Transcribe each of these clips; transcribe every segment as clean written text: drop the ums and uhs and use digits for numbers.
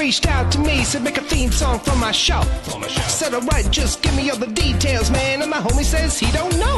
reached out to me, said make a theme song for my show. Said alright, just give me all the details, man. And my homie says he don't know.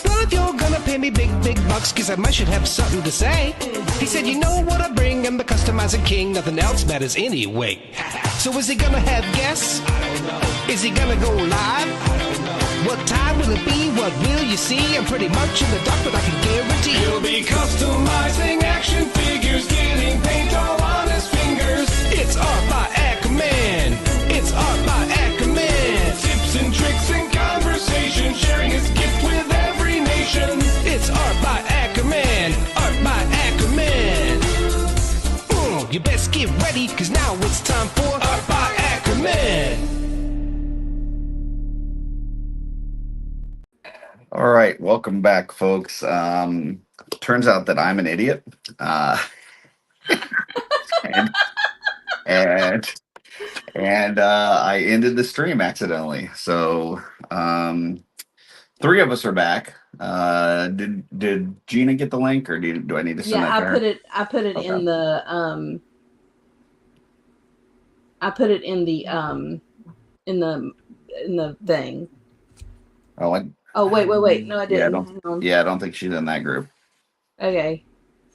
Well, if you're gonna pay me big bucks, cause I might should have something to say. He said, you know what I bring, I'm the customizing king, nothing else matters anyway. So is he gonna have guests? I don't know. Is he gonna go live? I don't know. What time will it be? What will you see? I'm pretty much in the dark, but I can guarantee he'll be customizing action figures, getting paint all on his fingers. It's art by Akerman. It's art by Akerman. Tips and tricks and conversation, sharing his gift with every nation. It's art by Akerman. Art by Akerman. You best get ready, cause now it's time for Art by Akerman. All right, welcome back, folks. Turns out that I'm an idiot, and I ended the stream accidentally. So three of us are back. Did Gina get the link, or do I need to send that to her? I put it Okay. in the in the thing. Oh, wait. No, I didn't. I don't think she's in that group. Okay.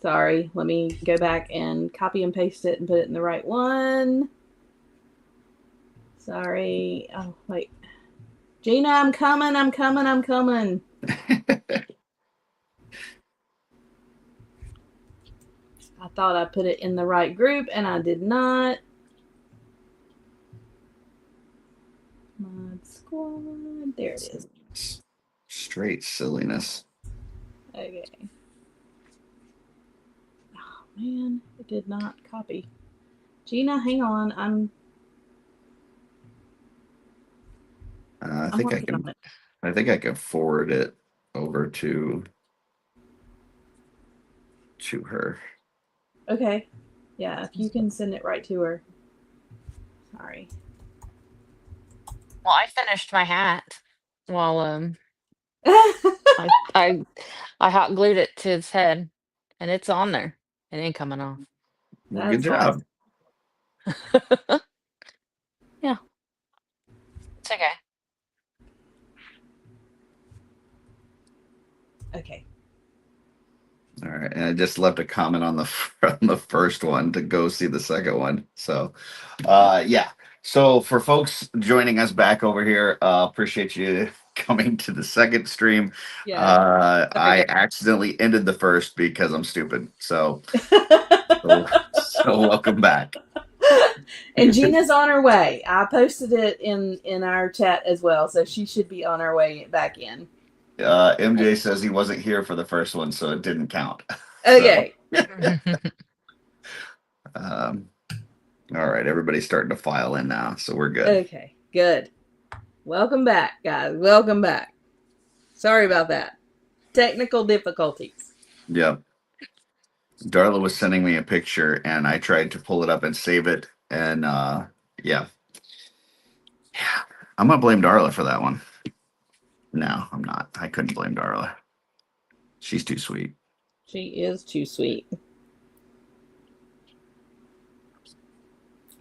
Sorry. Let me go back and copy and paste it and put it in the right one. Sorry. Oh, wait. Gina, I'm coming. I thought I put it in the right group, and I did not. Mod squad. There it is. Straight silliness. Okay. Oh, man. It did not copy. Gina, hang on. I think I can forward it over to her. Okay. Yeah, if you can send it right to her. Sorry. Well, I finished my hat while I hot glued it to his head, and it's on there. It ain't coming off. Good job. Yeah, it's okay. Okay. All right, and I just left a comment on the first one to go see the second one. So, yeah. So for folks joining us back over here, appreciate you coming to the second stream. Yeah. I accidentally ended the first because I'm stupid. So welcome back. And Gina's on her way. I posted it in our chat as well, so she should be on her way back in. MJ says he wasn't here for the first one, so it didn't count. Okay. All right, everybody's starting to file in now, so we're good. Okay, good. Welcome back, guys. Welcome back. Sorry about that. Technical difficulties. Yep. Darla was sending me a picture, and I tried to pull it up and save it, and yeah, I'm gonna blame Darla for that one. No, I'm not. I couldn't blame Darla. She's too sweet. She is too sweet.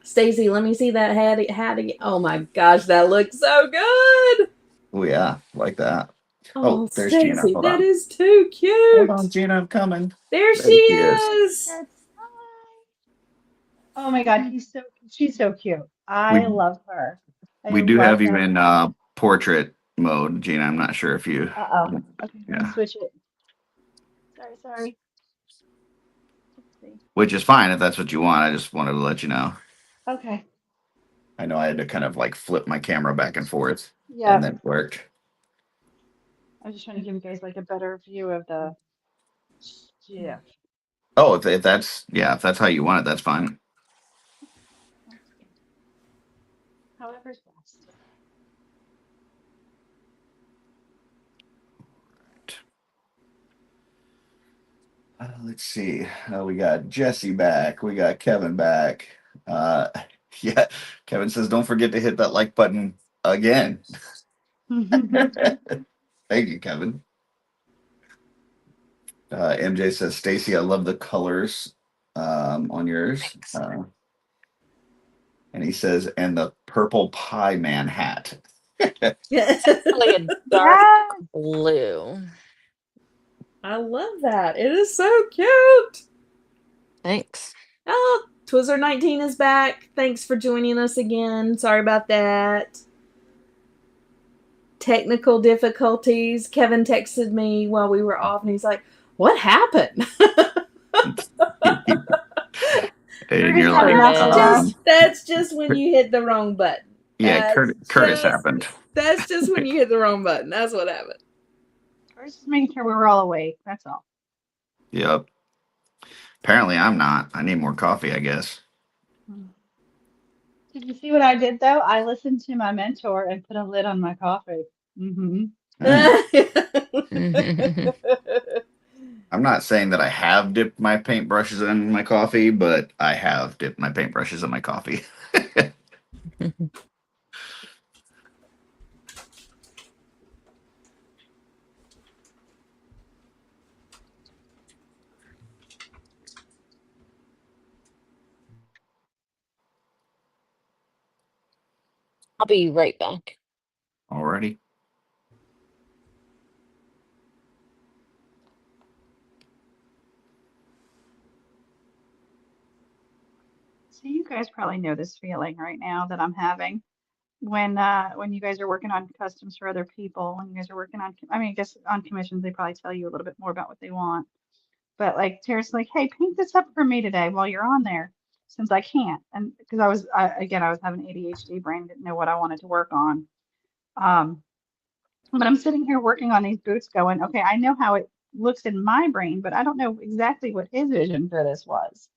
Stacy, let me see that hat again. Oh my gosh, that looks so good. Oh yeah, like that. Oh, there's Stacy, Gina. Hold that on. is too cute. Hold on, Gina, I'm coming. There she is. Oh my God, she's so cute. I love her. We do have you in portrait mode, Gina. I'm not sure if you. Okay, Yeah. let me switch it. Sorry. Which is fine if that's what you want. I just wanted to let you know. Okay. I know I had to kind of like flip my camera back and forth. Yeah. And then it worked. I was just trying to give you guys like a better view of the. Yeah. Oh, if that's how you want it, that's fine. However's best. Let's see. We got Jesse back. We got Kevin back. Yeah, Kevin says, don't forget to hit that like button again. Thank you, Kevin. MJ says, Stacy, I love the colors on yours. And he says, and the purple pie man hat. Really a dark Yeah. blue. I love that. It is so cute. Thanks. Oh, Twizzler19 is back. Thanks for joining us again. Sorry about that. Technical difficulties. Kevin texted me while we were off and he's like, what happened? And Curtis you're had like, enough That's just when you hit the wrong button. yeah, That's Curtis just happened. that's just when you hit the wrong button. That's what happened. Curtis is making sure we were all awake. That's all. Yep. Apparently, I'm not. I need more coffee, I guess. Did you see what I did though? I listened to my mentor and put a lid on my coffee. Mm. I'm not saying that I have dipped my paintbrushes in my coffee, but I have dipped my paintbrushes in my coffee. I'll be right back. Already. So you guys probably know this feeling right now that I'm having when you guys are working on customs for other people, when you guys are working on, I mean, I guess on commissions, they probably tell you a little bit more about what they want. But like Tara's like, hey, paint this up for me today while you're on there, since I can't. And because again, I was having ADHD brain, didn't know what I wanted to work on. Um, but I'm sitting here working on these boots going, okay, I know how it looks in my brain, but I don't know exactly what his vision for this was.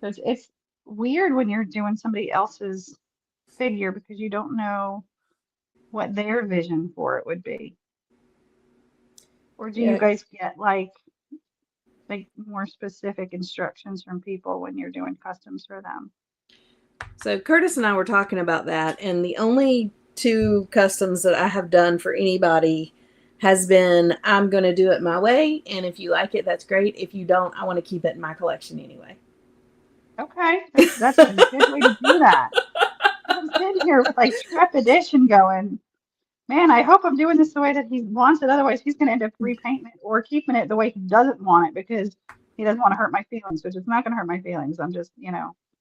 So it's weird when you're doing somebody else's figure because you don't know what their vision for it would be. Or do you Yeah. guys get like more specific instructions from people when you're doing customs for them? So Curtis and I were talking about that, and the only two customs that I have done for anybody has been I'm going to do it my way, and if you like it, that's great. If you don't, I want to keep it in my collection anyway. Okay, that's a good way to do that. 'Cause I'm sitting here with like trepidation going, man, I hope I'm doing this the way that he wants it. Otherwise, he's going to end up repainting it or keeping it the way he doesn't want it because he doesn't want to hurt my feelings, which is not going to hurt my feelings. I'm just,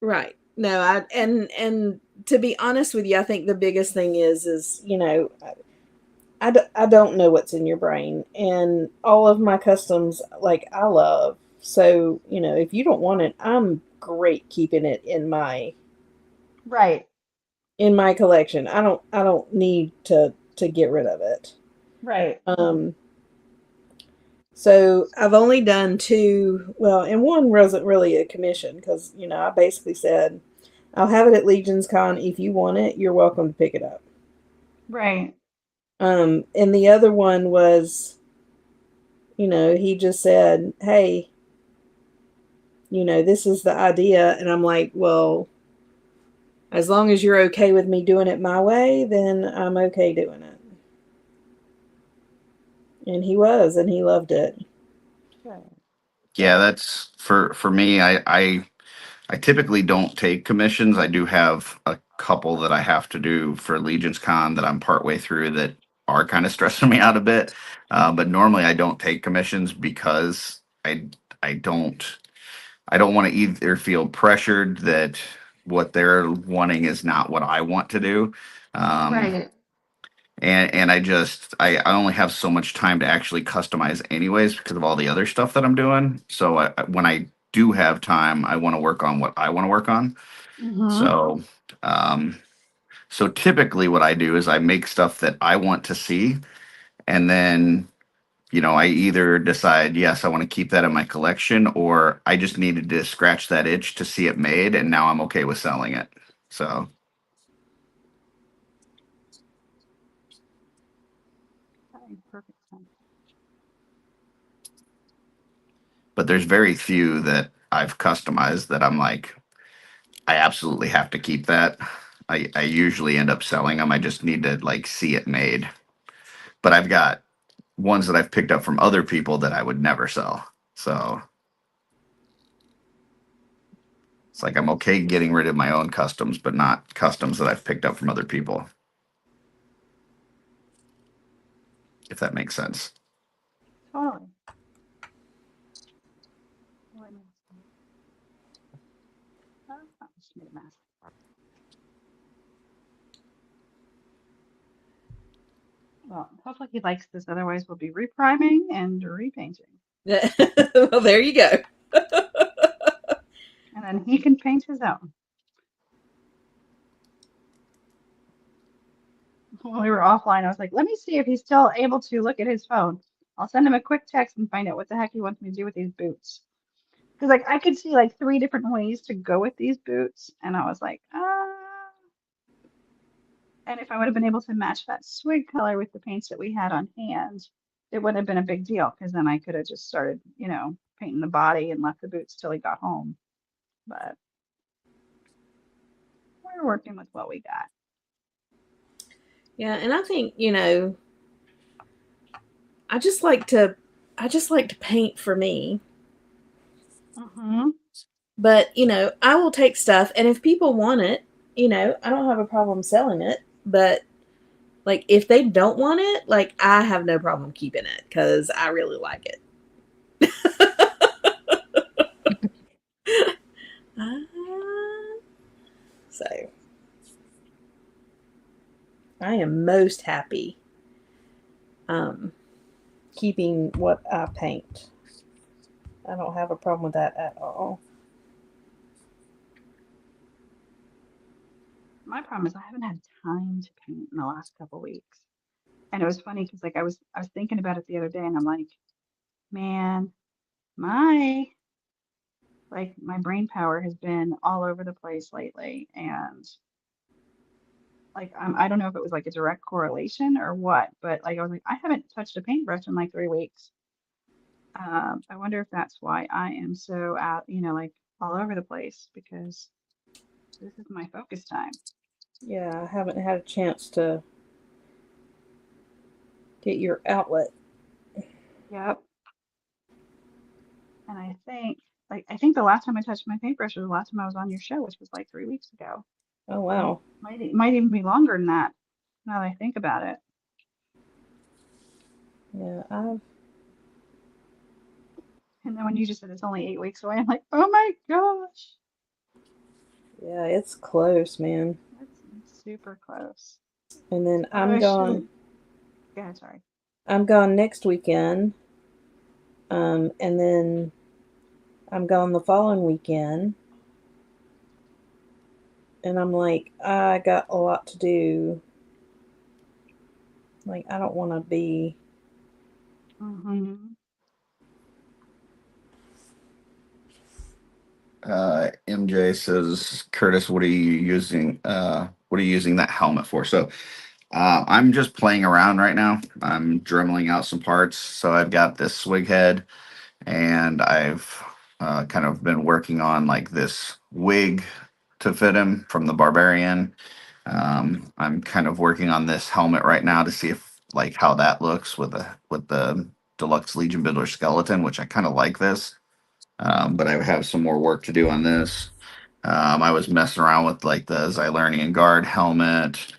Right. No, and to be honest with you, I think the biggest thing is I don't know what's in your brain, and all of my customs like I love. So, if you don't want it, I'm great keeping it right, in my collection. I don't need to get rid of it. right. So I've only done two, well, and one wasn't really a commission because, I basically said, I'll have it at Legion's Con. If you want it, you're welcome to pick it up. Right. And the other one was, he just said, hey, this is the idea. And I'm like, well, as long as you're okay with me doing it my way, then I'm okay doing it. And he was, and he loved it. Good. Yeah, that's for me. I typically don't take commissions. I do have a couple that I have to do for Legion's Con that I'm partway through that are kind of stressing me out a bit. But normally I don't take commissions because I don't I don't want to either feel pressured that what they're wanting is not what I want to do. Um, Right. and I only have so much time to actually customize anyways because of all the other stuff that I'm doing. So when I do have time, I want to work on what I want to work on. Mm-hmm. So um, so typically what I do is I make stuff that I want to see, and then I either decide, yes, I want to keep that in my collection, or I just needed to scratch that itch to see it made, and now I'm okay with selling it. So, Okay, perfect sense. but there's very few that I've customized that I'm like, I absolutely have to keep that. I usually end up selling them. I just need to like see it made. But I've got ones that I've picked up from other people that I would never sell. So, It's like I'm okay getting rid of my own customs, but not customs that I've picked up from other people. If that makes sense. Totally. Let me see. Oh, I just made a mess. Well, hopefully he likes this. Otherwise, we'll be repriming and repainting. Well, there you go. And then he can paint his own. When we were offline, I was like, let me see if he's still able to look at his phone. I'll send him a quick text and find out what the heck he wants me to do with these boots. Because like I could see like 3 different ways to go with these boots, and I was like, and if I would have been able to match that swig color with the paints that we had on hand, it wouldn't have been a big deal because then I could have just started, painting the body and left the boots till he got home. But we're working with what we got. Yeah, and I think, I just like to paint for me. Mm-hmm. But, I will take stuff, and if people want it, I don't have a problem selling it. But, like, if they don't want it, like, I have no problem keeping it because I really like it. So, I am most happy keeping what I paint. I don't have a problem with that at all. My problem is I haven't had time to paint in the last couple weeks. And it was funny because like I was thinking about it the other day and I'm like, man, my my brain power has been all over the place lately. And like I don't know if it was like a direct correlation or what, but like I was like, I haven't touched a paintbrush in like 3 weeks. I wonder if that's why I am so out, like all over the place because this is my focus time. Yeah, I haven't had a chance to get your outlet. Yep. And I think the last time I touched my paintbrush was the last time I was on your show, which was like 3 weeks ago. Oh, wow. Might even be longer than that now that I think about it. Yeah, And then when you just said it's only 8 weeks away, I'm like, oh my gosh. yeah, it's close, man. That's super close. And then Although I'm I gone. should. Yeah, sorry. I'm gone next weekend. And then I'm gone the following weekend. And I'm like, I got a lot to do. Like, I don't want to be. Mm-hmm. MJ says, Curtis, what are you using? What are you using that helmet for? So I'm just playing around right now. I'm dremeling out some parts. So I've got this swig head, and I've kind of been working on like this wig to fit him from the Barbarian. I'm kind of working on this helmet right now to see if like how that looks with the Deluxe Legion Builder skeleton, which I kind of like this. But I have some more work to do on this. I was messing around with like the Xylernian Guard helmet,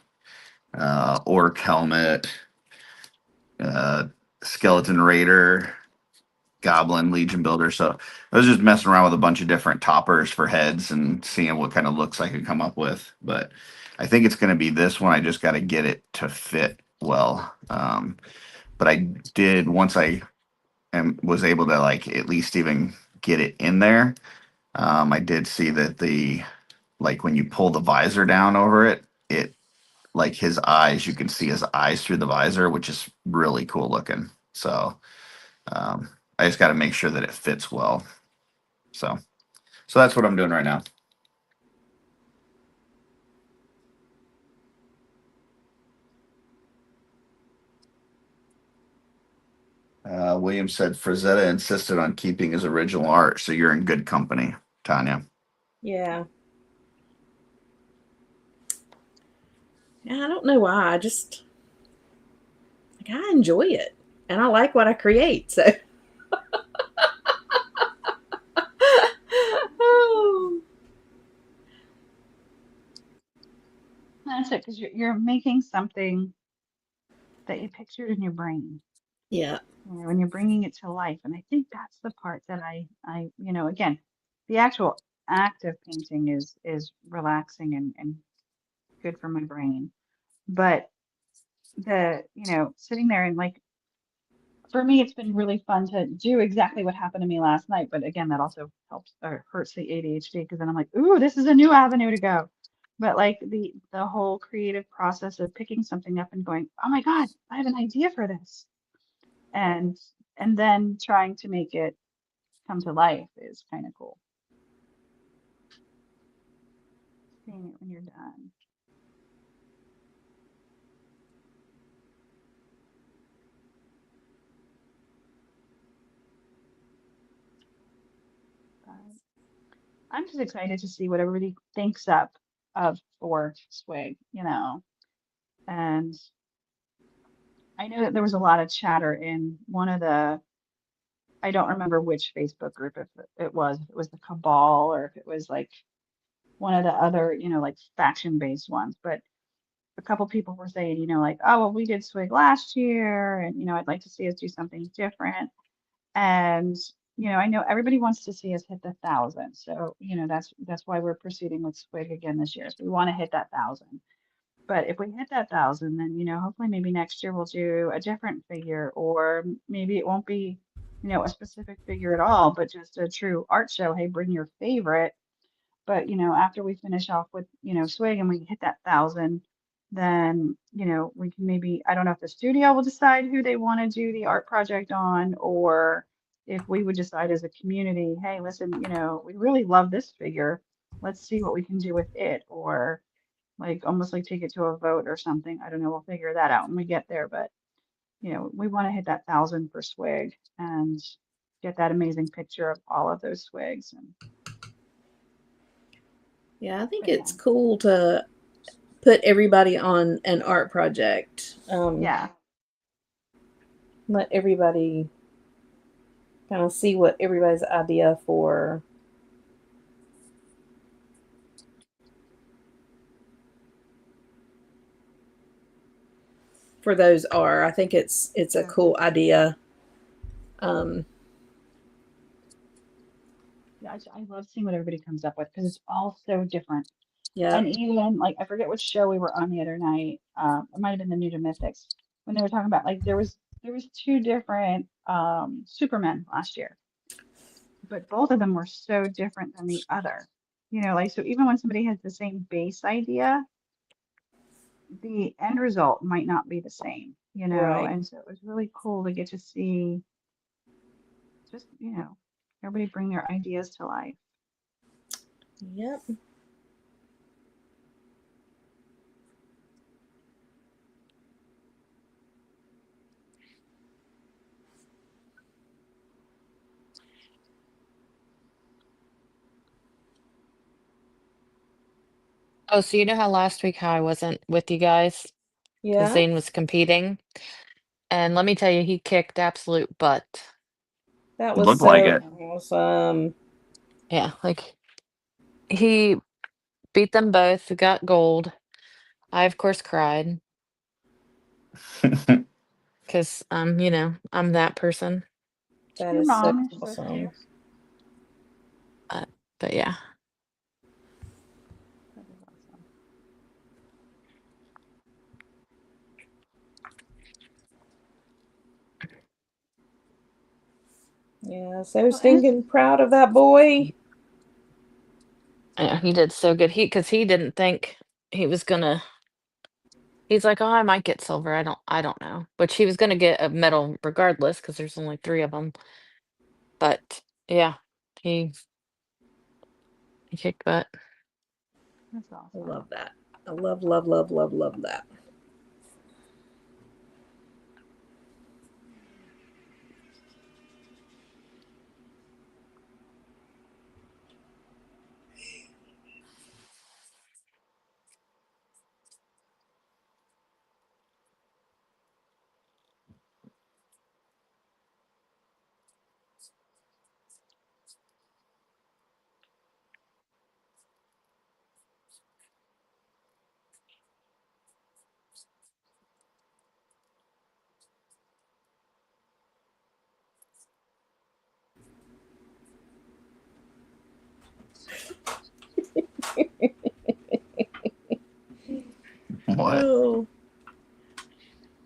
Orc helmet, uh, Skeleton Raider, Goblin Legion Builder. So I was just messing around with a bunch of different toppers for heads and seeing what kind of looks I could come up with. But I think it's going to be this one. I just got to get it to fit well. But I did once I was able to like at least even get it in there. I did see that like when you pull the visor down over it, it like his eyes, you can see his eyes through the visor, which is really cool looking. So I just got to make sure that it fits well. So that's what I'm doing right now. William said Frazetta insisted on keeping his original art, so you're in good company, Tanya. Yeah. Yeah, I don't know why. I just, like, I enjoy it. And I like what I create, so. Oh. that's it, because you're making something that you pictured in your brain. Yeah. You know, and you're bringing it to life. And I think that's the part that again, the actual act of painting is relaxing and good for my brain. But sitting there and like for me, it's been really fun to do exactly what happened to me last night. But again, that also helps or hurts the ADHD because then I'm like, ooh, this is a new avenue to go. But like the whole creative process of picking something up and going, oh my God, I have an idea for this. And and then trying to make it come to life is kind of cool. Seeing it when you're done. But I'm just excited to see what everybody thinks up of for Swig, and I know that there was a lot of chatter in one of the, I don't remember which Facebook group if if it was the Cabal or if it was like one of the other, like faction-based ones. But a couple people were saying, like, oh, well, we did Swig last year, and I'd like to see us do something different. And I know everybody wants to see us hit the 1,000. So, that's why we're proceeding with Swig again this year. So we want to hit that 1,000. But if we hit that 1,000, then hopefully maybe next year we'll do a different figure, or maybe it won't be, a specific figure at all, but just a true art show. Hey, bring your favorite. But after we finish off with Swig and we hit that 1,000, then we can maybe, I don't know if the studio will decide who they want to do the art project on, or if we would decide as a community, hey, listen, we really love this figure. Let's see what we can do with it, or like almost like take it to a vote or something. I don't know. We'll figure that out when we get there. But we want to hit that 1,000 for Swig and get that amazing picture of all of those Swigs. And Yeah, I think but it's cool to put everybody on an art project. yeah, Let everybody kind of see what everybody's idea for those are. I think it's a cool idea. Um, yeah, I love seeing what everybody comes up with because it's all so different. yeah, And even like I forget which show we were on the other night. It might have been the New to Mythics when they were talking about like there was two different Supermen last year, but both of them were so different than the other. Like so even when somebody has the same base idea, the end result might not be the same, right. and so it was really cool to get to see just, everybody bring their ideas to life. Yep. Oh, so you know how last week how I wasn't with you guys because Yeah. Zane was competing? And let me tell you, he kicked absolute butt. That was Looked like so it. awesome. Yeah, like he beat them both, got gold. I, of course, cried because I'm that person. That Your is so mom is so awesome. cute. Uh, but yeah. That is awesome. Yeah, so Well, and it's stinking proud of that boy. Yeah, he did so good. Because he didn't think he was gonna. He's like, oh, I might get silver. I don't know. But he was gonna get a medal regardless because there's only three of them. But yeah, he he kicked butt. that's I awesome. love that. I love, love, love, love, love that.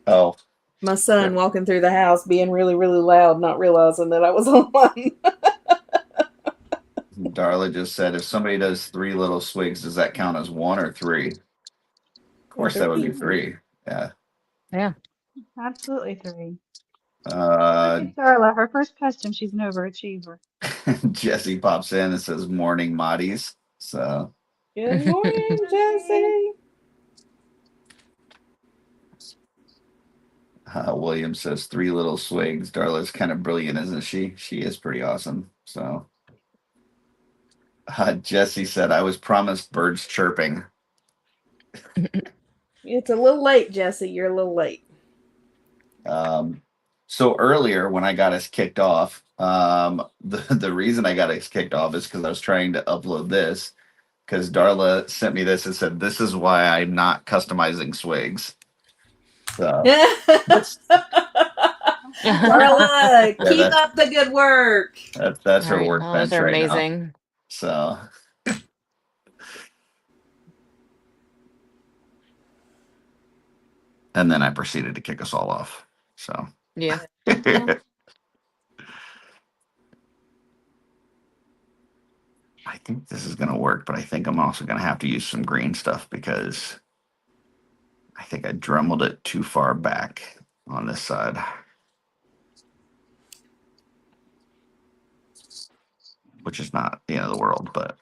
Oh, My son walking through the house being really, really loud, not realizing that I was online. Darla just said, if somebody does 3 little swigs, does that count as 1 or 3? Of course, that would be 3. Yeah. Yeah. Absolutely 3. Look Uh, at Darla, her first custom. She's an overachiever. Jesse pops in and says, morning, Moddies. So, Good morning, Jesse. William says 3 little swigs. Darla's kind of brilliant, isn't she? She is pretty awesome. So, Jesse said, I was promised birds chirping. It's a little late, Jesse. You're a little late. So earlier when I got us kicked off, the reason I got us kicked off is because I was trying to upload this because Darla sent me this and said, this is why I'm not customizing swigs. So Darla, keep up the good work. That's her Right. workbench Those are right amazing. now. So and then I proceeded to kick us all off. So Yeah. I think this is gonna work, but I think I'm also gonna have to use some green stuff because I think I dremeled it too far back on this side. Which is not the end of the world, but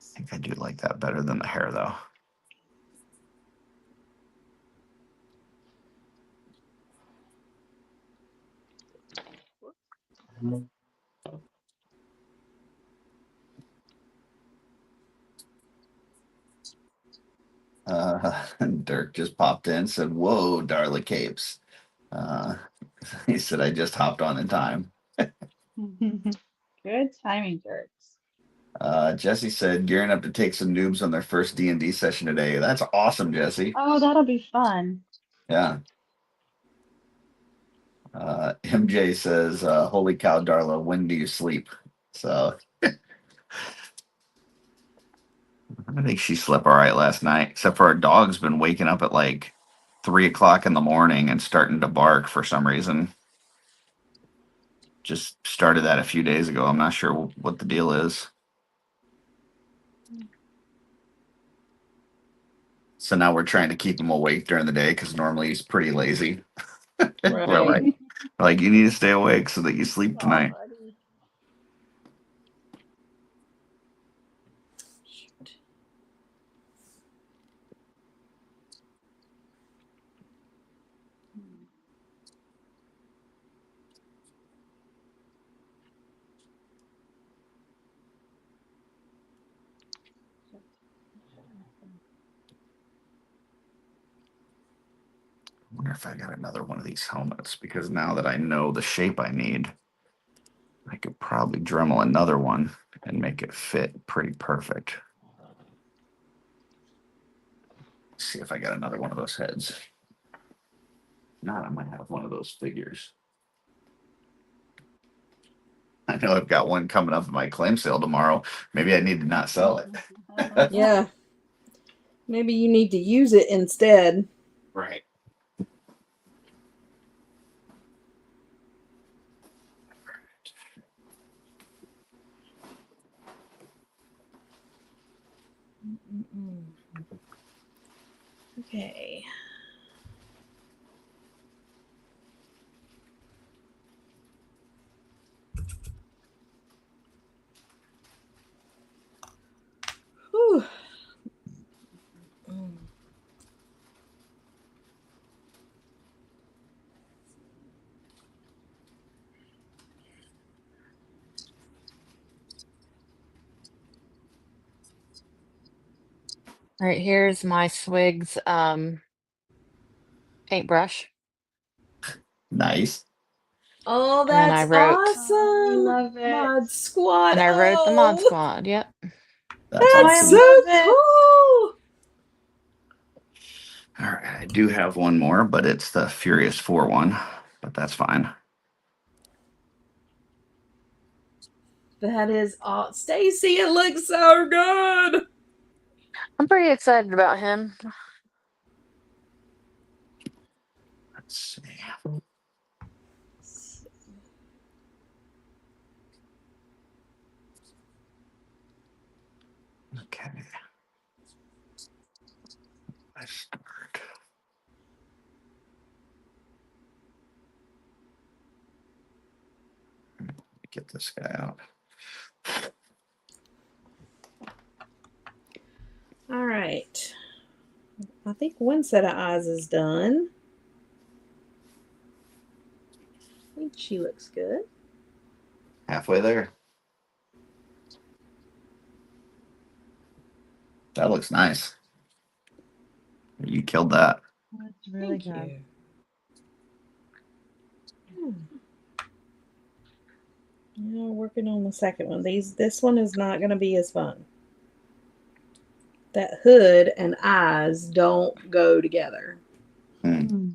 I think I do like that better than the hair, though. Dirk just popped in, said, "Whoa, Darla Capes." Uh, he said, "I just hopped on in time." Good timing, Jerks. Jesse said, "Gearing up to take some noobs on their first D&D session today." That's awesome, Jesse. Oh, that'll be fun. Yeah. MJ says, "Holy cow, Darla, when do you sleep?" So I think she slept all right last night, except for our dog's been waking up at like 3 o'clock in the morning and starting to bark for some reason. Just started that a few days ago. I'm not sure what the deal is. So now we're trying to keep him awake during the day because normally he's pretty lazy. We're like, you need to stay awake so that you sleep tonight. Buddy. Shoot. I wonder if I got another one of these helmets because now that I know the shape I need, I could probably Dremel another one and make it fit pretty perfect. Let's see if I got another one of those heads. If not, I might have one of those figures. I know I've got one coming up in my claim sale tomorrow. Maybe I need to not sell it. Yeah. Maybe you need to use it instead. Right. Okay. Whew. All right, here's my Swigs paintbrush. Nice. Oh, And then I that's wrote awesome. Love it. Mod Squad. and I wrote the Mod Oh, Squad. Yep. That's that's awesome. so love it. cool. All right. I do have one more, but it's the Furious 4 one, but that's fine. That is all. Stacy, it looks so good. I'm pretty excited about him. Let's see. Okay. I start. Get this guy out. All right. I think one set of eyes is done. I think she looks good. Halfway there. That looks nice. You killed that. That's really Thank good. you. Yeah, working on the second one. This one is not going to be as fun. That hood and eyes don't go together. Mm.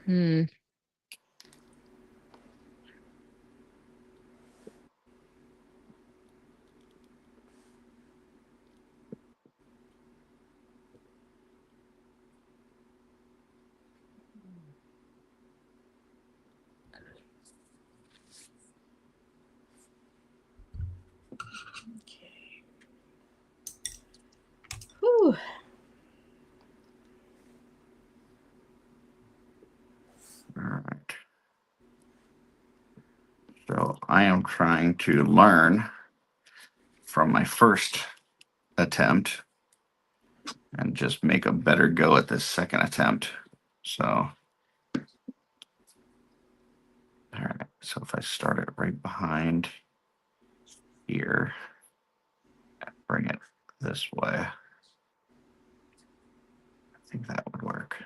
Hmm. Okay. Whew. All right. So I am trying to learn from my first attempt and just make a better go at this second attempt. So, all right. So if I start it right behind here, bring it this way, I think that would work.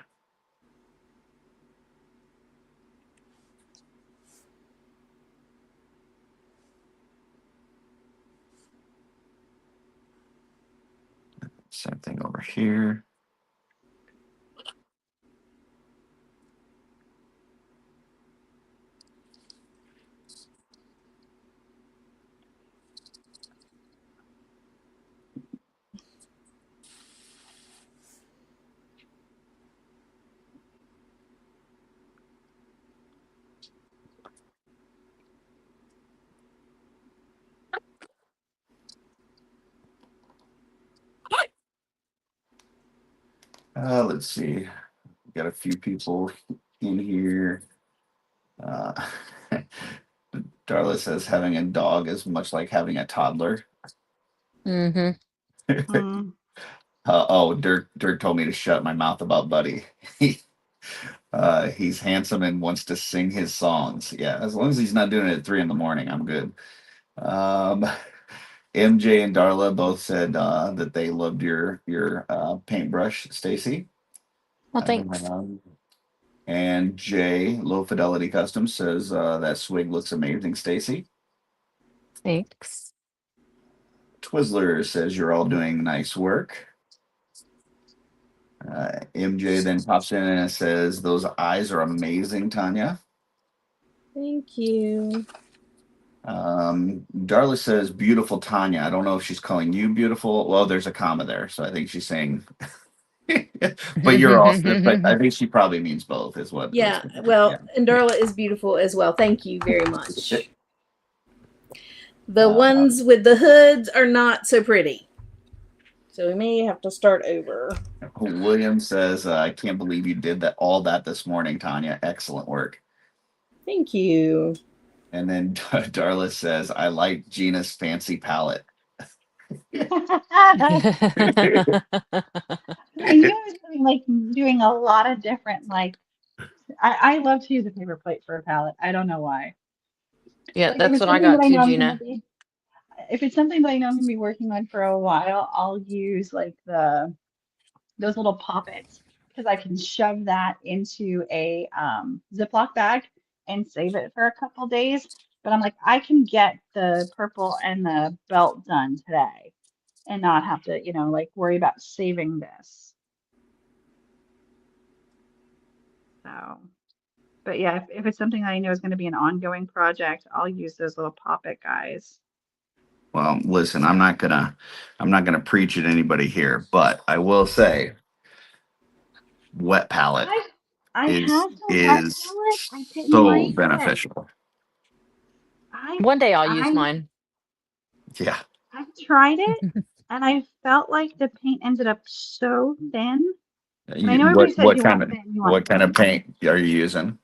Same thing over here. Let's see. Got a few people in here. Uh, Darla says having a dog is much like having a toddler. Mm-hmm. Mm. Oh, Dirk told me to shut my mouth about Buddy. He's handsome and wants to sing his songs. Yeah, as long as he's not doing it at 3 a.m, I'm good. Um, MJ and Darla both said that they loved your paintbrush, Stacy. Well, thanks. And Jay, Low Fidelity Custom, says that swig looks amazing, Stacy. Thanks. Twizzler says you're all doing nice work. MJ then pops in and says those eyes are amazing, Tanya. Thank you. Darla says beautiful Tanya. I don't know if she's calling you beautiful. Well, there's a comma there, so I think she's saying but you're also, but I think she probably means both, is what. Yeah, well, and Darla is beautiful as well. Thank you very much. The ones with the hoods are not so pretty. So we may have to start over. William says, I can't believe you did all that this morning, Tanya. Excellent work. Thank you. And then Darla says, I like Gina's fancy palette. I knew I was doing a lot of different I love to use a paper plate for a palette. I don't know why. Yeah, Like if that's it's what I something that got I too, know I'm gonna Gina. be if it's something that I know I'm gonna be working on for a while, I'll use like those little poppets because I can shove that into a Ziploc bag and save it for a couple days. But I'm like, I can get the purple and the belt done today and not have to, worry about saving this. So, but yeah, if it's something that I know is going to be an ongoing project, I'll use those little poppet guys. Well, listen, I'm not gonna preach at anybody here, but I will say, wet palette I is have the wet palette. I didn't so like it. beneficial. One day I'll use I mine. Yeah. I've tried it, and I felt like the paint ended up so thin. And I know everybody says you want thin, you want what kind of thin. paint are you using?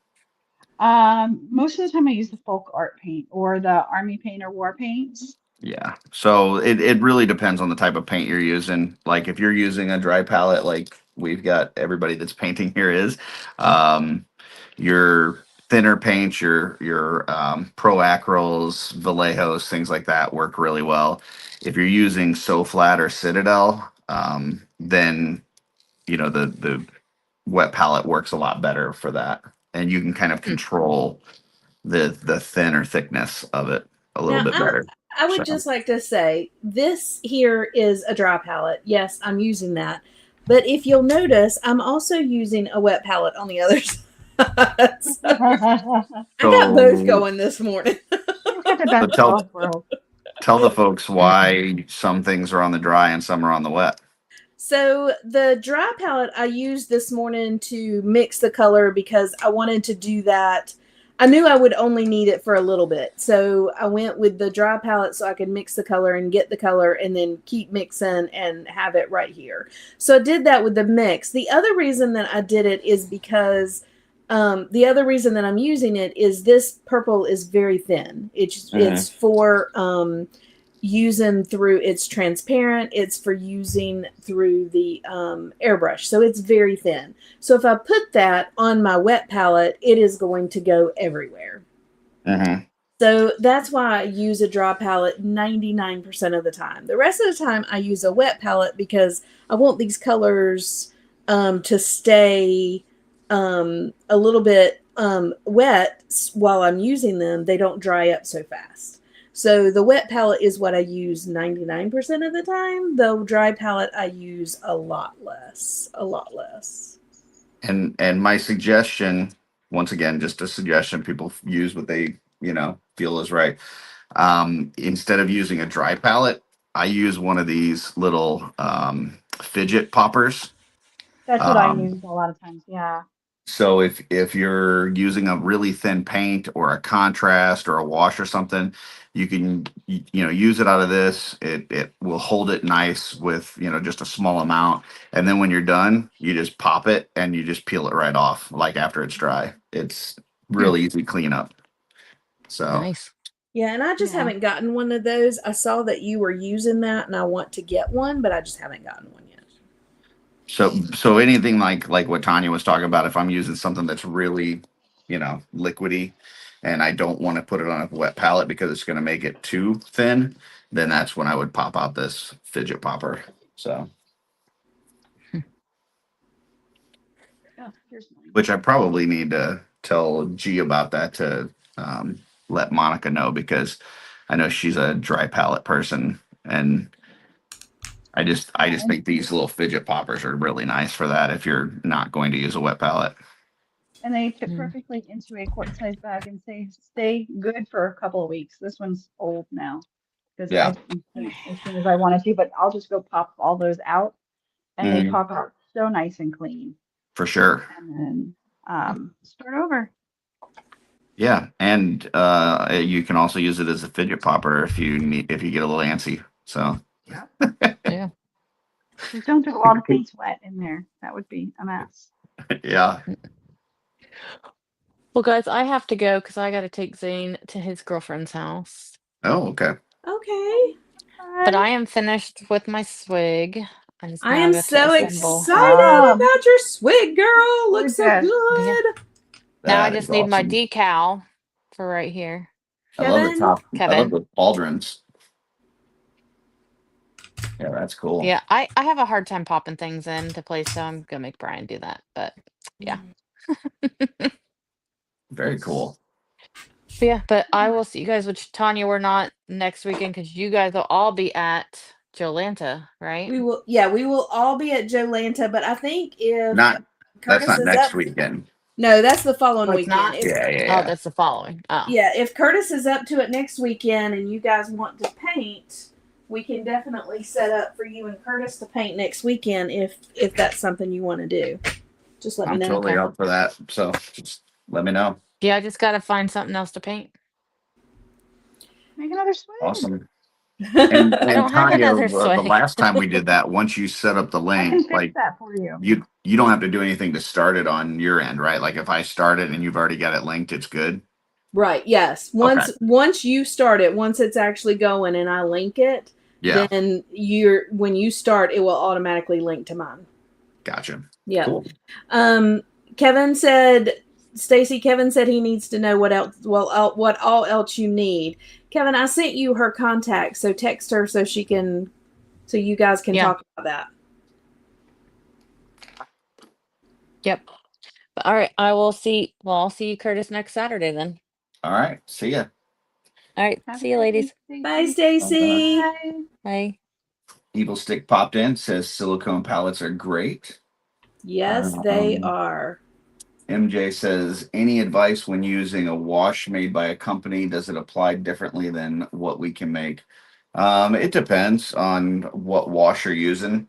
Most of the time I use the folk art paint or the army paint or war paints. Yeah. So it really depends on the type of paint you're using. Like if you're using a dry palette, like we've got everybody that's painting here is, um, your thinner paints, your Pro Acryls, Vallejos, things like that work really well. If you're using So Flat or Citadel, then the wet palette works a lot better for that, and you can kind of control the thin or thickness of it a little Now, bit better. I would So. just like to say this here is a dry palette. Yes, I'm using that. But if you'll notice, I'm also using a wet palette on the other side. So I got both going this morning. You've got the best of both worlds. Tell the folks why some things are on the dry and some are on the wet. So the dry palette I used this morning to mix the color because I wanted to do that. I knew I would only need it for a little bit. So I went with the dry palette so I could mix the color and get the color and then keep mixing and have it right here. So I did that with the mix. The other reason that I did it is because the other reason that I'm using it is this purple is very thin. It's for using through, it's transparent, it's for using through the airbrush, so it's very thin. So if I put that on my wet palette, it is going to go everywhere. So that's why I use a dry palette 99% of the time. The rest of the time I use a wet palette because I want these colors to stay a little bit wet while I'm using them. They don't dry up so fast. So the wet palette is what I use 99% of the time. The dry palette I use a lot less. And my suggestion, once again, just a suggestion, people use what they feel is right. Instead of using a dry palette, I use one of these little fidget poppers. That's what I use a lot of times. Yeah. So if you're using a really thin paint or a contrast or a wash or something, you can use it out of this. It will hold it nice with just a small amount, and then when you're done, you just pop it and you just peel it right off. Like after it's dry, it's really easy cleanup. So Nice. Yeah, and I just haven't gotten one of those. I saw that you were using that, and I want to get one, but I just haven't gotten one yet. So anything like what Tanya was talking about, if I'm using something that's really, liquidy and I don't want to put it on a wet palette because it's going to make it too thin, then that's when I would pop out this fidget popper. So, which I probably need to tell G about that to let Monica know, because I know she's a dry palette person, and I just think these little fidget poppers are really nice for that if you're not going to use a wet palette. And they fit perfectly into a quart-sized bag and stay good for a couple of weeks. This one's old now because I as soon as I wanted to, but I'll just go pop all those out, and they pop out so nice and clean. For sure. And then start over. Yeah, and you can also use it as a fidget popper if you get a little antsy. So Yeah. Just don't get all the paint wet in there. That would be a mess. Yeah. Well, guys, I have to go because I got to take Zane to his girlfriend's house. Oh, okay. Okay. But I am finished with my swig. I am so excited about your swig, girl. Looks so good. Now I just need my decal for right here. I love the top. Kevin. I love the pauldrons. Yeah, that's cool. Yeah, I have a hard time popping things into place, so I'm gonna make Brian do that. But yeah. Very cool. But I will see you guys, which Tanya, we're not next weekend because you guys will all be at Jolanta, right? We will all be at Jolanta, but I think if that's not Curtis is next up, weekend. No, that's the following Oh, it's weekend. not? If, Yeah. Oh, that's the following. Oh. yeah, if Curtis is up to it next weekend and you guys want to paint, we can definitely set up for you and Curtis to paint next weekend if that's something you want to do. Just let me I'm know. totally Okay. up for that. So just let me know. Yeah, I just gotta find something else to paint. Make another swing. Awesome. And I don't have Tanya, another the swag. last time we did that, once you set up the I can link, fix like that for you. you don't have to do anything to start it on your end, right? Like if I start it and you've already got it linked, it's good. Right, yes. Once you start it, once it's actually going and I link it, Yeah. then when you start, it will automatically link to mine. Gotcha. Yeah. Cool. Kevin said he needs to know what all else you need. Kevin, I sent you her contact, so text her so you guys can talk about that. Yep. All right. I'll see you, Curtis, next Saturday then. All right. See ya. All right. Have See a you, good ladies. week, Bye, Stacy. Stacy. Bye. Bye. Evil Stick popped in, says silicone palettes are great. Yes, they are. MJ says, any advice when using a wash made by a company? Does it apply differently than what we can make? It depends on what wash you're using.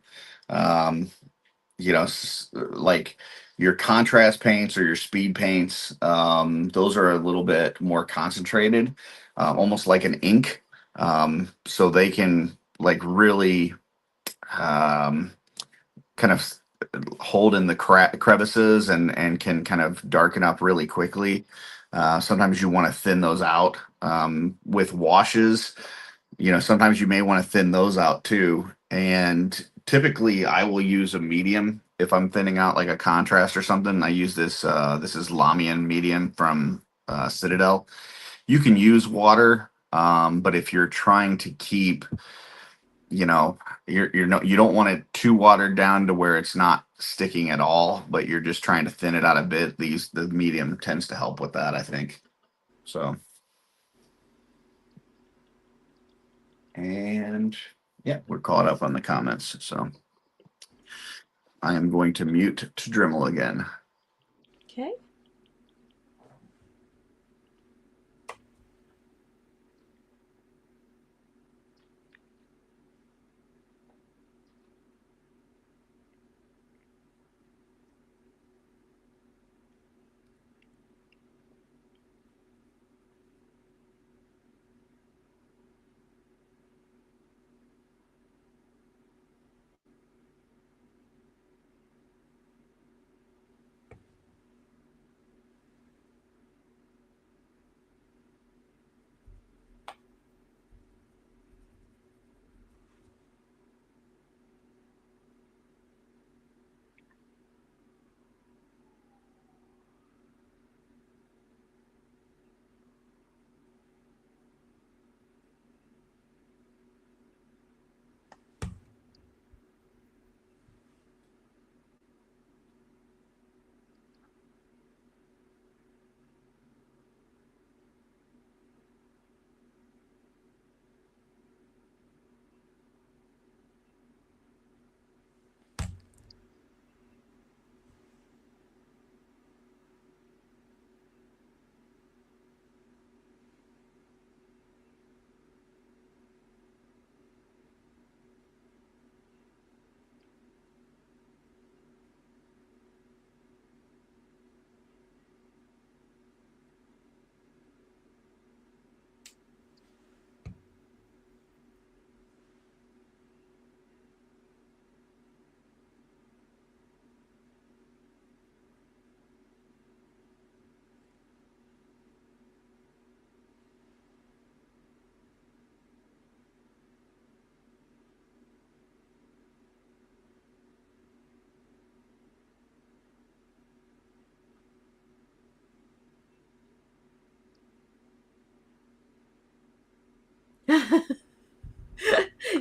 Like your contrast paints or your speed paints, those are a little bit more concentrated, almost like an ink. So they can like really um, kind of hold in the crevices and can kind of darken up really quickly. Sometimes you want to thin those out with washes. Sometimes you may want to thin those out too. And typically, I will use a medium if I'm thinning out like a contrast or something. I use this. This is Lamian medium from Citadel. You can use water, but if you're trying to keep you don't want it too watered down to where it's not sticking at all, but you're just trying to thin it out a bit. The medium tends to help with that, I think. So, and yeah, we're caught up on the comments. So I am going to mute to Dremel again. Okay.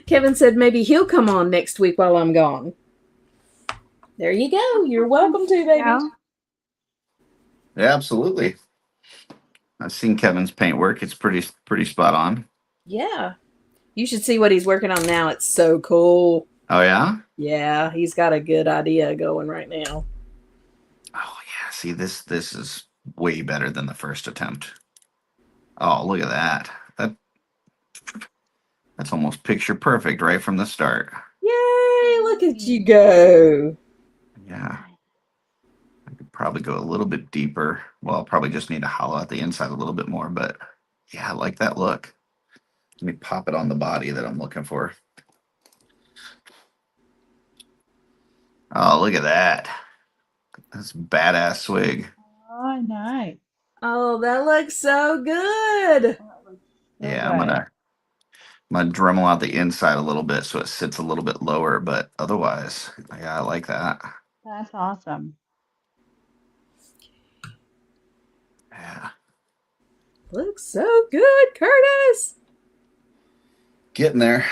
Kevin said maybe he'll come on next week while I'm gone. There you go. You're welcome to, baby. Yeah, absolutely. I've seen Kevin's paint work. It's pretty spot on. Yeah. You should see what he's working on now. It's so cool. Oh yeah? Yeah, he's got a good idea going right now. Oh yes. See, this is way better than the first attempt. Oh, look at that. That's almost picture perfect right from the start. Yay! Look at you go. Yeah. I could probably go a little bit deeper. Well, I'll probably just need to hollow out the inside a little bit more, but yeah, I like that look. Let me pop it on the body that I'm looking for. Oh, look at that. That's badass swig. Oh, nice. Oh, that looks so good. That looks so Yeah, good. I'm gonna Dremel out the inside a little bit so it sits a little bit lower, but otherwise, yeah, I like that. That's awesome. Yeah. Looks so good, Curtis. Getting there.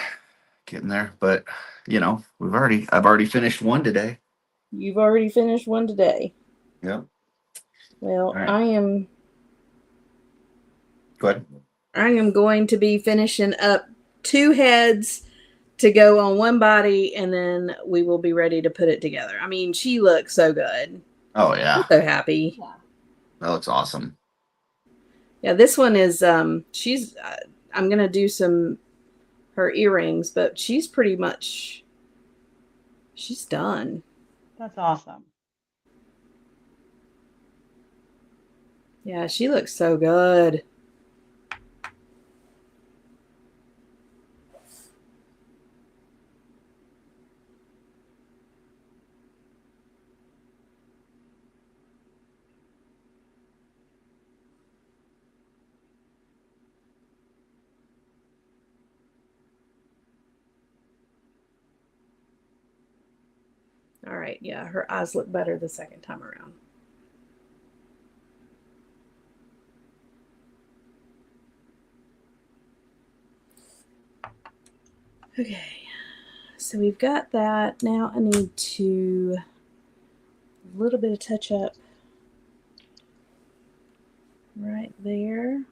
But I've already finished one today. You've already finished one today. Yep. Well, All right. I am Go ahead. going to be finishing up 2 heads to go on one body, and then we will be ready to put it together. I mean, she looks so good. Oh yeah. I'm so happy. Yeah. That looks awesome. Yeah, this one is she's I'm going to do her earrings, but she's done. That's awesome. Yeah, she looks so good. All right, yeah, her eyes look better the second time around. Okay, so we've got that. Now I need a little bit of touch up right there.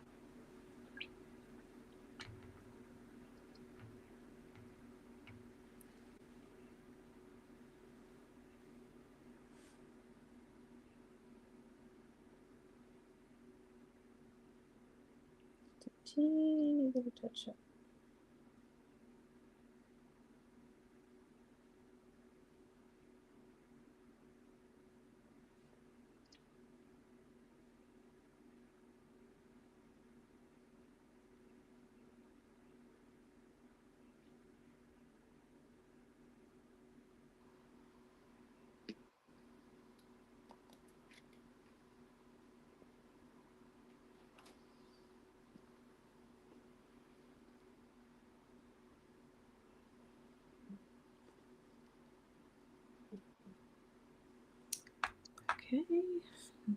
Teeny bit of touch up. Okay, now.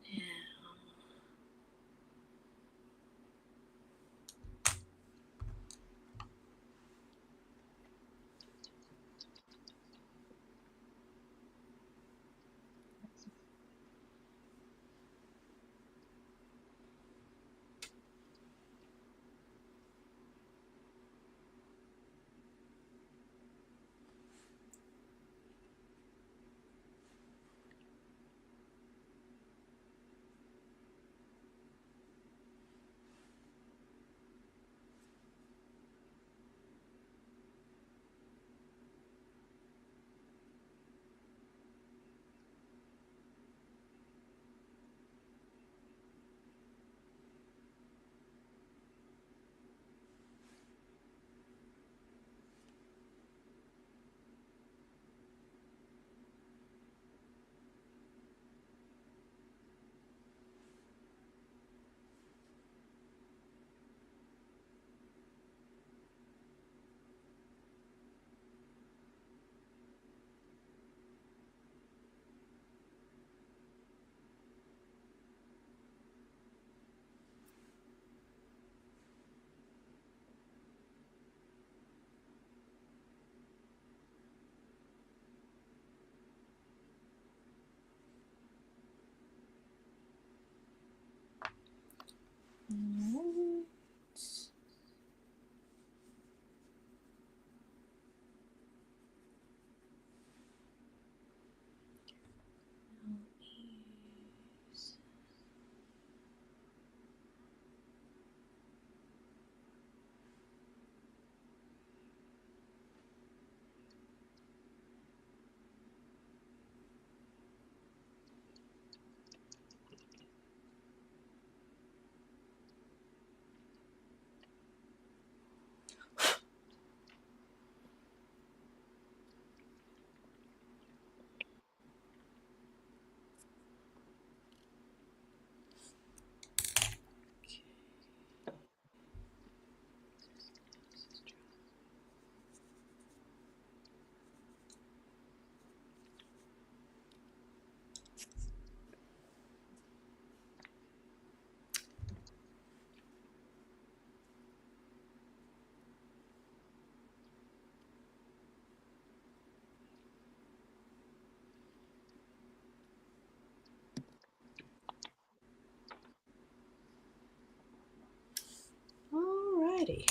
Alrighty.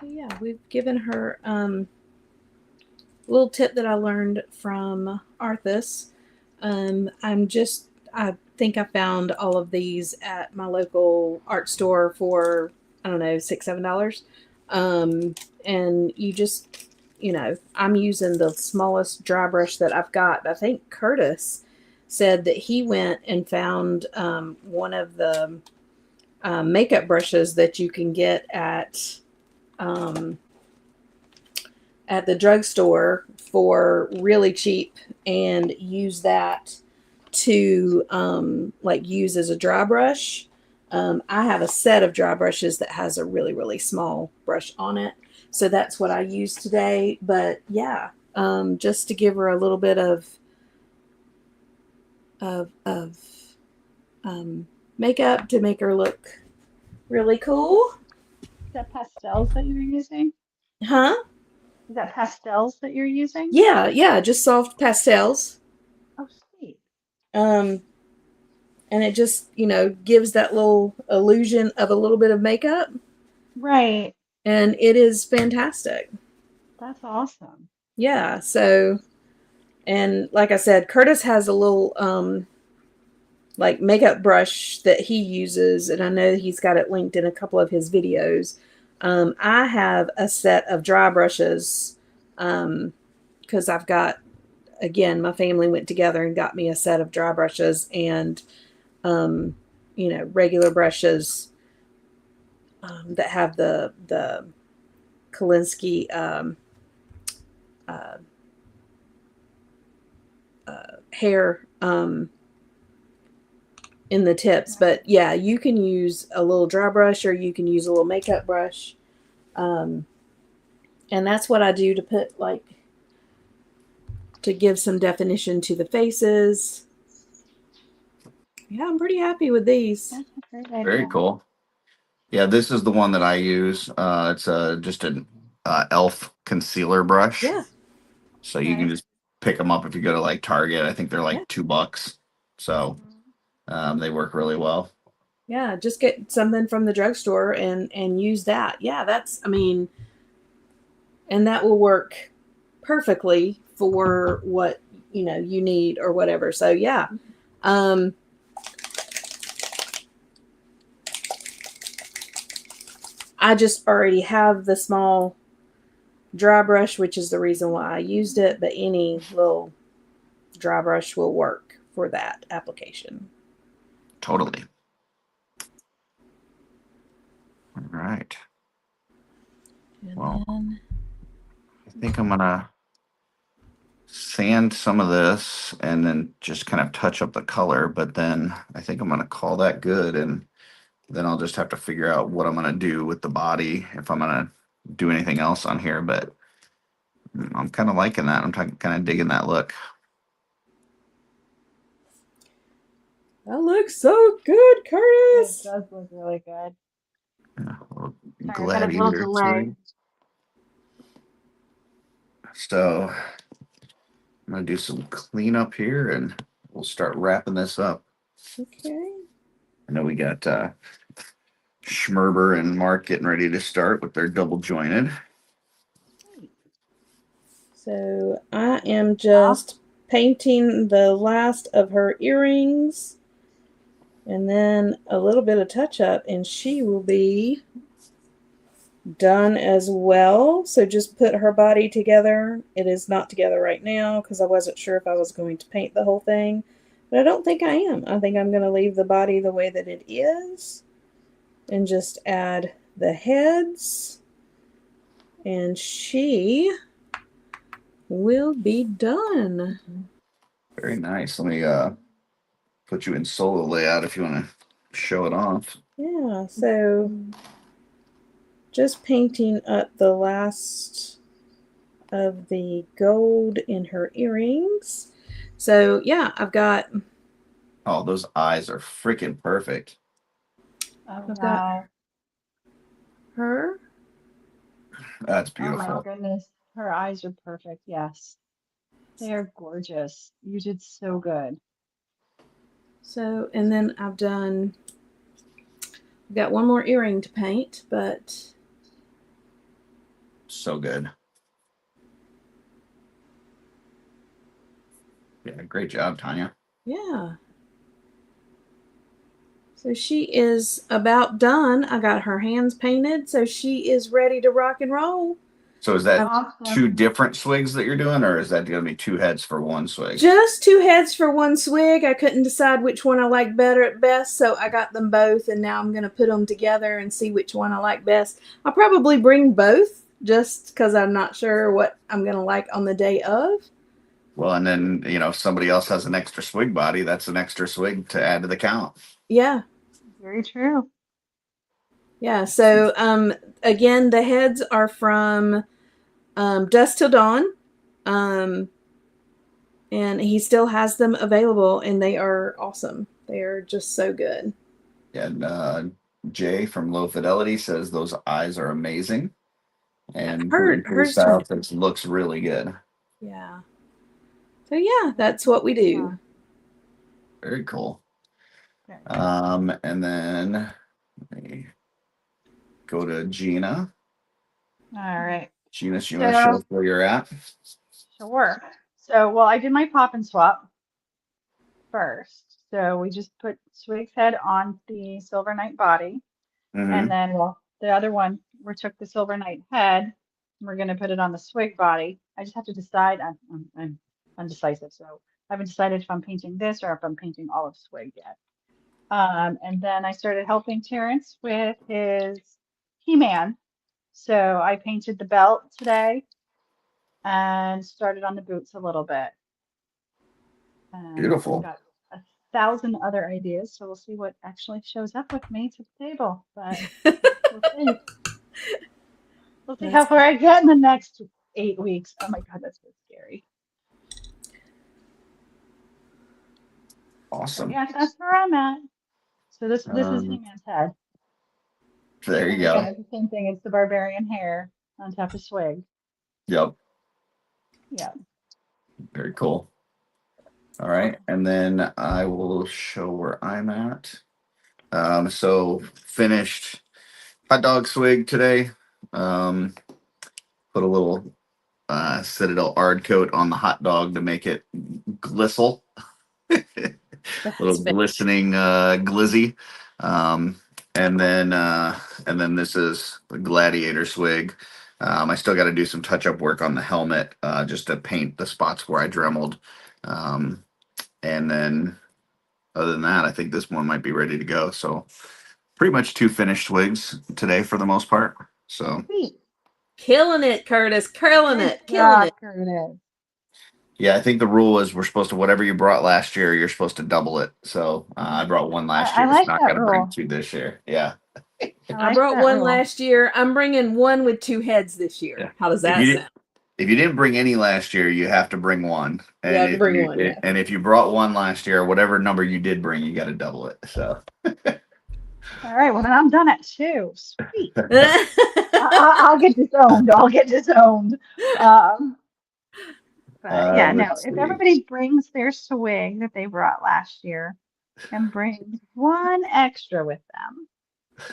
So yeah, we've given her a little tip that I learned from Arthas. I think I found all of these at my local art store for, I don't know, $6, $7. And you just, I'm using the smallest dry brush that I've got. I think Curtis said that he went and found one of the makeup brushes that you can get at the drugstore for really cheap, and use that to use as a dry brush. I have a set of dry brushes that has a really, really small brush on it. So that's what I use today. But yeah, just to give her a little bit of makeup to make her look really cool. Is that pastels that you're using? Huh? Is that pastels that you're using? Yeah, just soft pastels. Oh, sweet. And it just, gives that little illusion of a little bit of makeup. Right. And it is fantastic. That's awesome. Yeah, so, and like I said, Curtis has a little makeup brush that he uses, and I know he's got it linked in a couple of his videos. I have a set of dry brushes because I've got, again, my family went together and got me a set of dry brushes and regular brushes that have the Kolinsky hair in the tips. But yeah, you can use a little dry brush or you can use a little makeup brush. And that's what I do to put to give some definition to the faces. Yeah, I'm pretty happy with these. That's a great idea. Very cool. Yeah, this is the one that I use. It's just an elf concealer brush. Yeah. So you can just pick them up if you go to like Target. I think they're like Yeah. $2. So they work really well. Yeah, just get something from the drugstore and use that. Yeah, and that will work perfectly for what you need or whatever. So yeah. I just already have the small dry brush, which is the reason why I used it, but any little dry brush will work for that application. Totally. All right. And Well, then, I think I'm gonna sand some of this and then just kind of touch up the color, but then I think I'm gonna call that good, and then I'll just have to figure out what I'm gonna do with the body, if I'm gonna do anything else on here. But I'm kind of liking that. I'm kind of digging that look. that looks so good, Curtis. It does look really good. Yeah, Sorry, I've got a little gladiator delay. too. So I'm gonna do some cleanup here, and we'll start wrapping this up. Okay. I know we got Schmerber and Mark getting ready to start with their double jointed. So I am just painting the last of her earrings and then a little bit of touch up, and she will be done as well. So just put her body together. It is not together right now because I wasn't sure if I was going to paint the whole thing, but I don't think I am. I think I'm going to leave the body the way that it is and just add the heads, and she will be done. Very nice. Let me put you in solo layout if you want to show it off. Yeah, so just painting up the last of the gold in her earrings. So yeah, I've got. Oh, those eyes are freaking perfect. Oh, I've wow. got her. That's Oh my beautiful. goodness. Her eyes are perfect. Yes. They are gorgeous. You did so good. So, and then I've got one more earring to paint, but So good. Yeah, great job, Tanya. yeah. So she is about done. I got her hands painted, so she is ready to rock and roll. So is that Awesome. 2 different swigs that you're doing, or is that going to be 2 heads for 1 swig? Just 2 heads for 1 swig. I couldn't decide which one I like better at best, so I got them both, and now I'm going to put them together and see which one I like best. I'll probably bring both just because I'm not sure what I'm going to like on the day of. Well, and then, if somebody else has an extra swig body, that's an extra swig to add to the count. Yeah. Very true. Yeah. So, again, the heads are from Dusk Till Dawn. And he still has them available, and they are awesome. They are just so good. And Jay from Low Fidelity says those eyes are amazing. And Hers style looks really good. Yeah. So yeah, that's what we do. Very cool. Very And then let me go to Gina. All right. Gina, you want to show us where you're at? Sure. So, well, I did my pop and swap first. So we just put Swig's head on the Silver Knight body. Mm-hmm. And then, well, the other one, we took the Silver Knight head, and we're going to put it on the Swig body. I just have to decide. I'm undecisive. So I haven't decided if I'm painting this or if I'm painting all of Swig yet. And then I started helping Terrence with his He-Man. So I painted the belt today and started on the boots a little bit. Beautiful. I've got 1,000 other ideas, so we'll see what actually shows up with me to the table. But we'll see. We'll see how far I get in the next 8 weeks. Oh my God, that's so scary. Awesome. Yeah, that's where I'm at. So this is He-Man's head. There you go. Again, it's the same thing. It's the barbarian hair on top of Swig. Yep. Yeah. Very cool. All right, and then I will show where I'm at. So finished hot dog swig today. Put a little Citadel Ard coat on the hot dog to make it glistle. Little glistening glizzy. And then this is the Gladiator swig. I still got to do some touch-up work on the helmet just to paint the spots where I dremeled. And then other than that, I think this one might be ready to go. So pretty much 2 finished swigs today for the most part. So killing it, Curtis. Killing it. Killing it. Curtis. Yeah, I think the rule is we're supposed to, whatever you brought last year, you're supposed to double it. So I brought 1 last year. I like it's not that going to bring rule. 2 this year. Yeah. I brought 1 last year. I'm bringing 1 with 2 heads this year. Yeah. How does that sound? If you didn't bring any last year, you have to bring 1. And you have to bring 1. And if you brought 1 last year, whatever number you did bring, you got to double it. So. All right. Well, then I'm done at 2. Sweet. I'll get disowned. But yeah, no. If everybody brings their swig that they brought last year and brings 1 extra with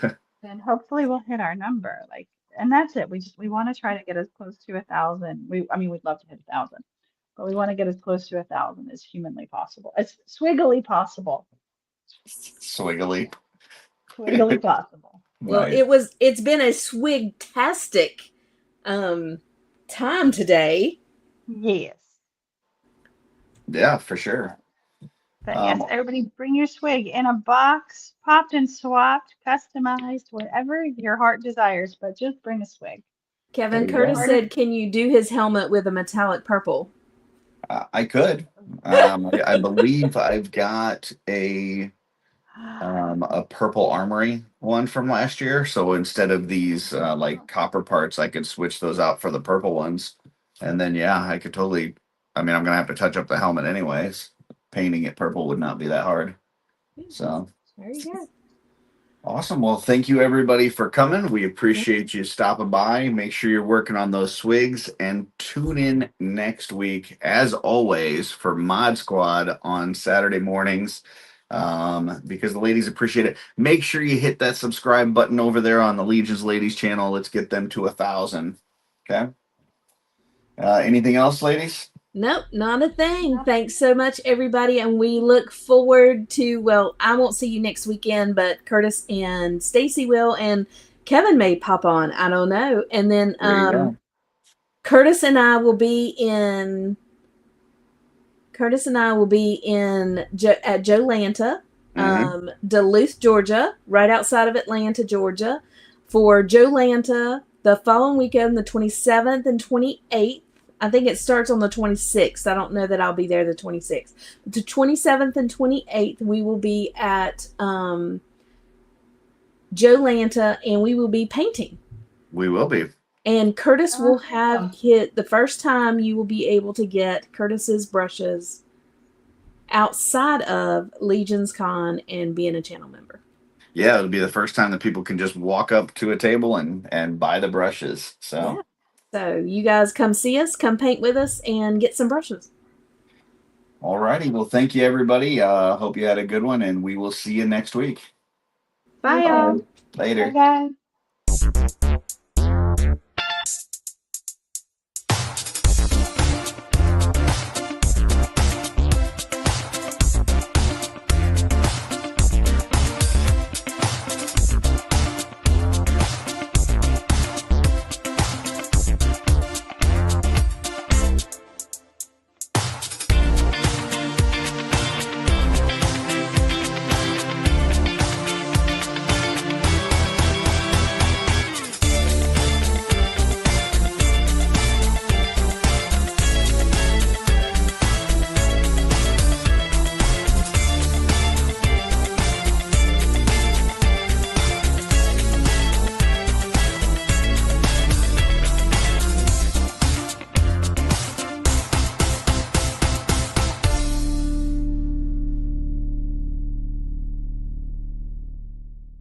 them, then hopefully we'll hit our number. And that's it. We want to try to get as close to 1,000. We'd love to hit 1,000, but we want to get as close to 1,000 as humanly possible, as swiggily possible. Swiggily possible. Well, nice. it's been a Swiggtastic time today. Yes. Yeah, for sure. But yes, everybody bring your swig in a box, popped and swapped, customized, whatever your heart desires, but just bring a swig. Kevin Curtis said, can you do his helmet with a metallic purple? I could. I believe I've got a purple armory one from last year. So instead of these like copper parts, I could switch those out for the purple ones. And then, yeah, I could totally, I'm going to have to touch up the helmet anyways. Painting it purple would not be that hard. So there you go. Awesome. Well, thank you everybody for coming. We appreciate you stopping by. Make sure you're working on those swigs and tune in next week, as always, for Mod Squad on Saturday mornings because the ladies appreciate it. Make sure you hit that subscribe button over there on the Legions Ladies channel. Let's get them to 1,000. Okay. Anything else, ladies? Nope, not a thing. Thanks so much, everybody. And we look forward to, well, I won't see you next weekend, but Curtis and Stacy will, and Kevin may pop on. I don't know. And then Curtis and I will be in at Joe Lanta, Duluth, Georgia, right outside of Atlanta, Georgia, for Joe Lanta the following weekend, the 27th and 28th. I think it starts on the 26th. I don't know that I'll be there the 26th. The 27th and 28th, we will be at Joe Lanta, and we will be painting. We will be. And Curtis will have hit the first time you will be able to get Curtis's brushes outside of Legion's Con and being a channel member. Yeah, it'll be the first time that people can just walk up to a table and buy the brushes. So. Yeah. So you guys come see us, come paint with us, and get some brushes. All righty. Well, thank you, everybody. Hope you had a good one, and we will see you next week. Bye, y'all. Later. Bye, guys.